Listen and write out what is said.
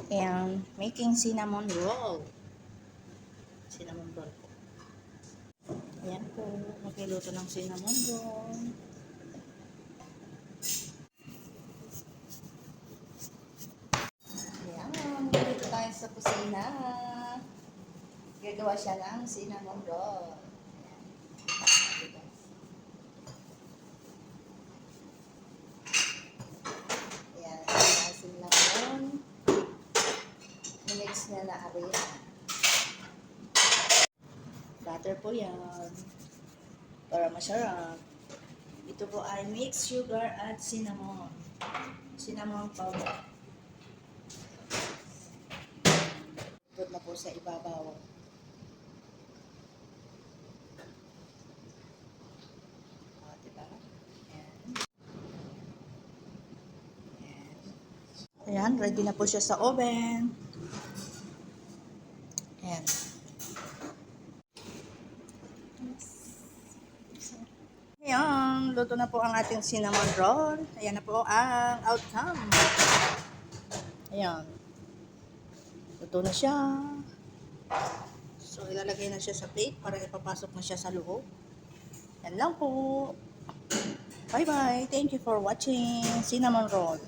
And making cinnamon roll. Cinnamon roll po. Ayan po, magluluto ng cinnamon roll. Ayan, dito tayo sa kusina. Gagawa siya ng cinnamon roll. Ayan, asin lang yun. I-mix niya na arena. Butter po yan. Para masarap. Ito po ay mixed sugar at cinnamon. Cinnamon powder. Put na po sa ibabaw. Diba? Ayan, ready na po siya sa oven. Ayan. Ayan, luto na po ang ating cinnamon roll. Ayan na po ang outcome. Ayan. Luto na siya. So, ilalagay na siya sa plate para ipapasok na siya sa loob. Yan lang po. Bye-bye. Thank you for watching cinnamon roll.